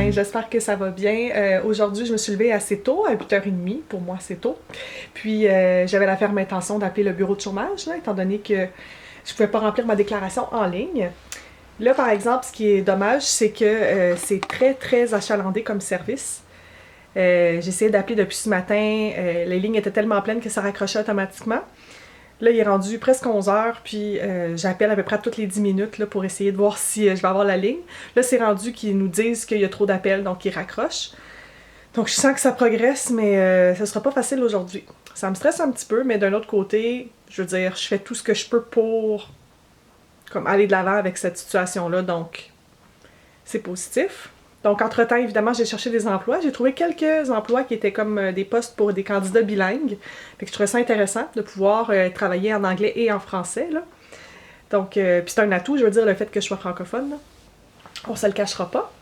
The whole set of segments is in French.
matin, j'espère que ça va bien. Aujourd'hui, je me suis levée assez tôt, à 8h30, pour moi c'est tôt. Puis j'avais la ferme intention d'appeler le bureau de chômage, là, étant donné que je pouvais pas remplir ma déclaration en ligne. Là, par exemple, ce qui est dommage, c'est que c'est très, très achalandé comme service. J'ai essayé d'appeler depuis ce matin, les lignes étaient tellement pleines que ça raccrochait automatiquement. Là, il est rendu presque 11h, puis j'appelle à peu près toutes les 10 minutes là, pour essayer de voir si je vais avoir la ligne. Là, c'est rendu qu'ils nous disent qu'il y a trop d'appels, donc ils raccrochent. Donc, je sens que ça progresse, mais ce sera pas facile aujourd'hui. Ça me stresse un petit peu, mais d'un autre côté, je veux dire, je fais tout ce que je peux pour comme, aller de l'avant avec cette situation-là, donc c'est positif. Donc, entre-temps, évidemment, j'ai cherché des emplois. J'ai trouvé quelques emplois qui étaient comme des postes pour des candidats bilingues. Fait que je trouvais ça intéressant de pouvoir travailler en anglais et en français, là. Donc, puis c'est un atout, je veux dire, le fait que je sois francophone, là. On se le cachera pas.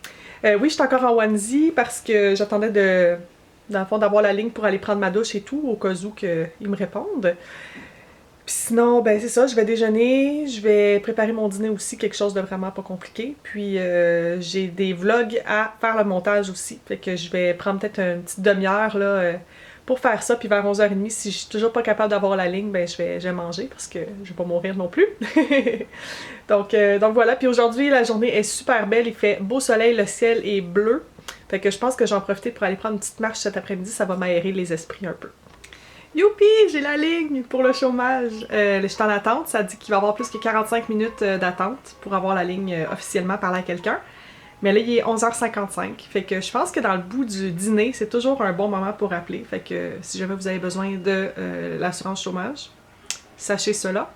Oui, je suis encore en onesie parce que j'attendais dans le fond, d'avoir la ligne pour aller prendre ma douche et tout, au cas où qu'ils me répondent. Puis sinon, ben c'est ça, je vais déjeuner, je vais préparer mon dîner aussi, quelque chose de vraiment pas compliqué. Puis j'ai des vlogs à faire le montage aussi, fait que je vais prendre peut-être une petite demi-heure là pour faire ça. Puis vers 11h30, si je suis toujours pas capable d'avoir la ligne, ben je vais manger parce que je vais pas mourir non plus. donc voilà, puis aujourd'hui la journée est super belle, il fait beau soleil, le ciel est bleu. Fait que je pense que j'en profite pour aller prendre une petite marche cet après-midi, ça va m'aérer les esprits un peu. Youpi, j'ai la ligne pour le chômage. Je suis en attente, ça dit qu'il va y avoir plus que 45 minutes d'attente pour avoir la ligne officiellement parler à quelqu'un. Mais là, il est 11h55, fait que je pense que dans le bout du dîner, c'est toujours un bon moment pour appeler. Fait que si jamais vous avez besoin de l'assurance chômage, sachez cela.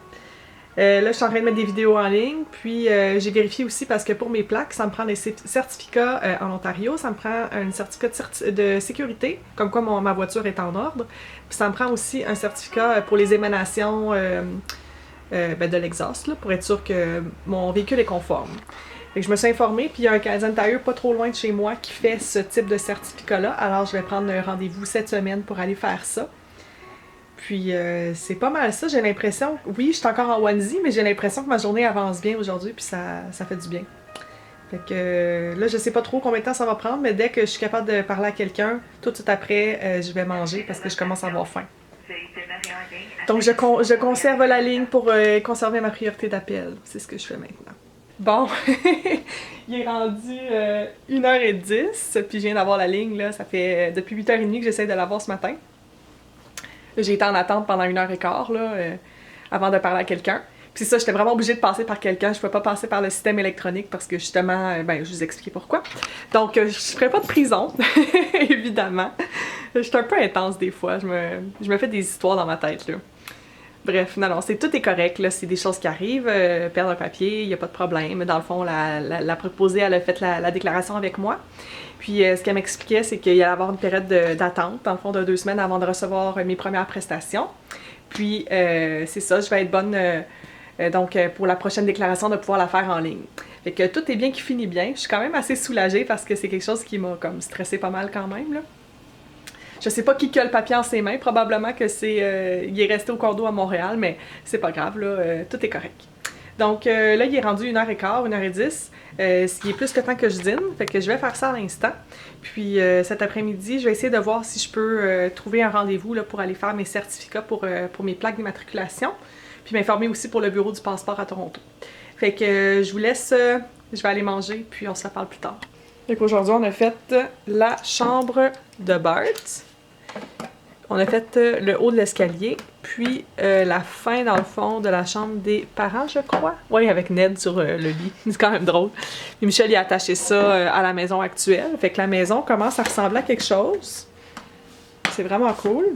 Là, je suis en train de mettre des vidéos en ligne, puis j'ai vérifié aussi parce que pour mes plaques, ça me prend des certificats en Ontario, ça me prend un certificat de sécurité, comme quoi ma voiture est en ordre, puis ça me prend aussi un certificat pour les émanations de l'exhaust, là, pour être sûr que mon véhicule est conforme. Fait que je me suis informée, puis il y a un Canadian Tire pas trop loin de chez moi qui fait ce type de certificat-là, alors je vais prendre un rendez-vous cette semaine pour aller faire ça. Puis c'est pas mal ça, j'ai l'impression, oui, je suis encore en onesie, mais j'ai l'impression que ma journée avance bien aujourd'hui, puis ça fait du bien. Fait que là, je sais pas trop combien de temps ça va prendre, mais dès que je suis capable de parler à quelqu'un, tout de suite après, je vais manger parce que je commence à avoir faim. Donc je conserve la ligne pour conserver ma priorité d'appel, c'est ce que je fais maintenant. Bon, il est rendu 1h10, puis je viens d'avoir la ligne, là, ça fait depuis 8h30 que j'essaie de l'avoir ce matin. J'ai été en attente pendant 1h15 là, avant de parler à quelqu'un. Puis ça, j'étais vraiment obligée de passer par quelqu'un. Je ne pouvais pas passer par le système électronique parce que justement, ben, je vous expliquais pourquoi. Donc, je ne ferai pas de prison, évidemment. Je suis un peu intense des fois. Je me fais des histoires dans ma tête, là. Bref, non, tout est correct, là, c'est des choses qui arrivent, perdre un papier, il n'y a pas de problème. Dans le fond, la préposée, elle a fait la déclaration avec moi. Puis ce qu'elle m'expliquait, c'est qu'il allait y avoir une période d'attente, dans le fond, de 2 semaines avant de recevoir mes premières prestations. Puis c'est ça, je vais être bonne donc pour la prochaine déclaration de pouvoir la faire en ligne. Fait que tout est bien qui finit bien. Je suis quand même assez soulagée parce que c'est quelque chose qui m'a comme stressée pas mal quand même, là. Je sais pas qui a le papier en ses mains, probablement que c'est il est resté au condo à Montréal, mais c'est pas grave, là, tout est correct. Donc là, il est rendu 1h15, 1h10, ce qui est plus que temps que je dîne, fait que je vais faire ça à l'instant. Puis cet après-midi, je vais essayer de voir si je peux trouver un rendez-vous là, pour aller faire mes certificats pour mes plaques d'immatriculation, puis m'informer aussi pour le bureau du passeport à Toronto. Fait que je vous laisse, je vais aller manger, puis on se reparle plus tard. Fait qu'aujourd'hui, on a fait la chambre de Bart. On a fait le haut de l'escalier, puis la fin, dans le fond, de la chambre des parents, je crois. Oui, avec Ned sur le lit. C'est quand même drôle. Puis Michel, il a attaché ça à la maison actuelle. Fait que la maison commence à ressembler à quelque chose. C'est vraiment cool.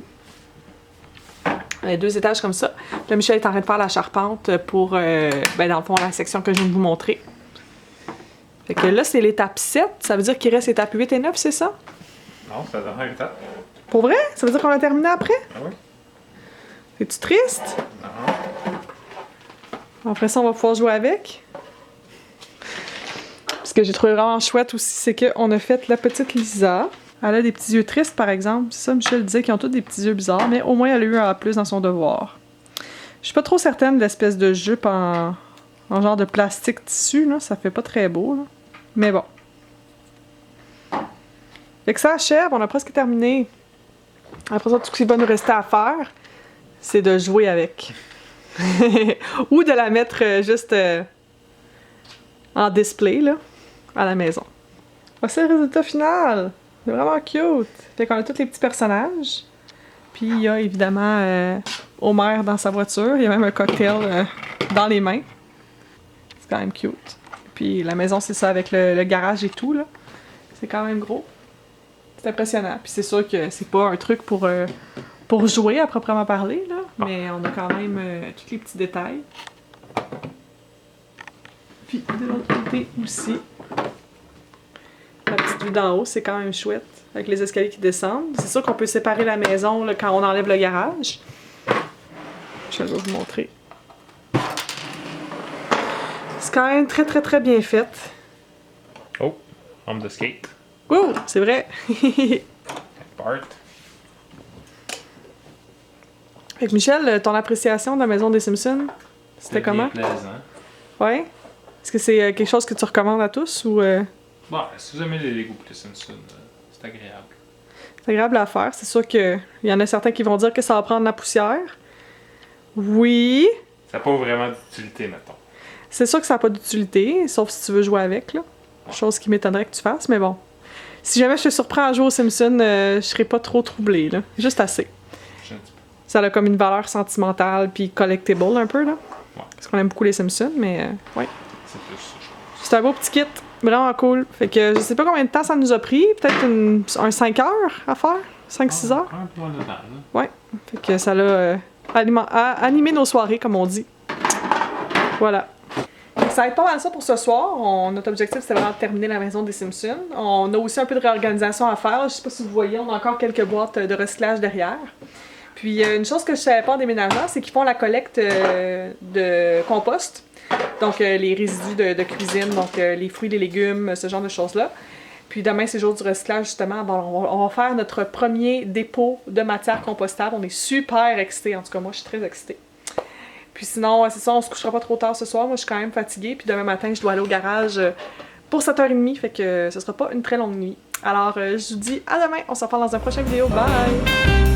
Il y a 2 étages comme ça. Là, Michel est en train de faire la charpente pour, ben, dans le fond, la section que je viens de vous montrer. Fait que là, c'est l'étape 7. Ça veut dire qu'il reste l'étape 8 et 9, c'est ça? Non, c'est la dernière étape. Pour vrai? Ça veut dire qu'on a terminé après? Ah oui? Es-tu triste? Non. Après ça, on va pouvoir jouer avec. Ce que j'ai trouvé vraiment chouette aussi, c'est qu'on a fait la petite Lisa. Elle a des petits yeux tristes, par exemple. C'est ça, Michel disait qu'ils ont tous des petits yeux bizarres, mais au moins, elle a eu un A+ dans son devoir. Je suis pas trop certaine de l'espèce de jupe en genre de plastique tissu, là. Ça fait pas très beau, là. Mais bon. Fait que ça achève, on a presque terminé. Après ça, tout ce qui va nous rester à faire, c'est de jouer avec. Ou de la mettre juste en display, là, à la maison. Voici le résultat final! C'est vraiment cute! Fait qu'on a tous les petits personnages. Puis il y a évidemment Homer dans sa voiture. Il y a même un cocktail dans les mains. C'est quand même cute. Puis la maison, c'est ça, avec le garage et tout, là. C'est quand même gros. C'est impressionnant. Puis c'est sûr que c'est pas un truc pour jouer à proprement parler, là. Mais on a quand même tous les petits détails. Puis de l'autre côté aussi. La petite vue d'en haut, c'est quand même chouette. Avec les escaliers qui descendent. C'est sûr qu'on peut séparer la maison là, quand on enlève le garage. Je vais vous montrer. C'est quand même très très très bien fait. Oh, homme de skate. Ouh, c'est vrai! Bart. Fait que Michel, ton appréciation de la maison des Simpsons, c'était comment? Bien plaisant. Ouais? Est-ce que c'est quelque chose que tu recommandes à tous ou... Bon, si vous aimez les Lego et les Simpsons, c'est agréable. C'est agréable à faire. C'est sûr qu'il y en a certains qui vont dire que ça va prendre la poussière. Oui. Ça n'a pas vraiment d'utilité, mettons. C'est sûr que ça n'a pas d'utilité, sauf si tu veux jouer avec, là. Chose qui m'étonnerait que tu fasses, mais bon. Si jamais je te surprends à jouer aux Simpsons, je serais pas trop troublée, là. Juste assez. Ça a comme une valeur sentimentale puis collectible un peu, là. Ouais. Parce qu'on aime beaucoup les Simpsons, mais ouais. C'est plus ça, je pense. C'est un beau petit kit. Vraiment cool. Fait que je sais pas combien de temps ça nous a pris. Peut-être un 5 heures à faire. 5-6 heures. Un peu dedans, là. Ouais. Fait que ça l'a animé nos soirées, comme on dit. Voilà. Ça va être pas mal ça pour ce soir. Notre objectif, c'était vraiment de terminer la maison des Simpsons. On a aussi un peu de réorganisation à faire. Je sais pas si vous voyez, on a encore quelques boîtes de recyclage derrière. Puis une chose que je savais pas en déménageant, c'est qu'ils font la collecte de compost. Donc les résidus de cuisine, donc les fruits, les légumes, ce genre de choses-là. Puis demain, c'est jour du recyclage, justement. Bon, on va faire notre premier dépôt de matière compostable. On est super excités. En tout cas, moi, je suis très excitée. Puis sinon, c'est ça, on se couchera pas trop tard ce soir. Moi, je suis quand même fatiguée. Puis demain matin, je dois aller au garage pour 7h30. Fait que ce sera pas une très longue nuit. Alors, je vous dis à demain. On se reparle dans une prochaine vidéo. Bye!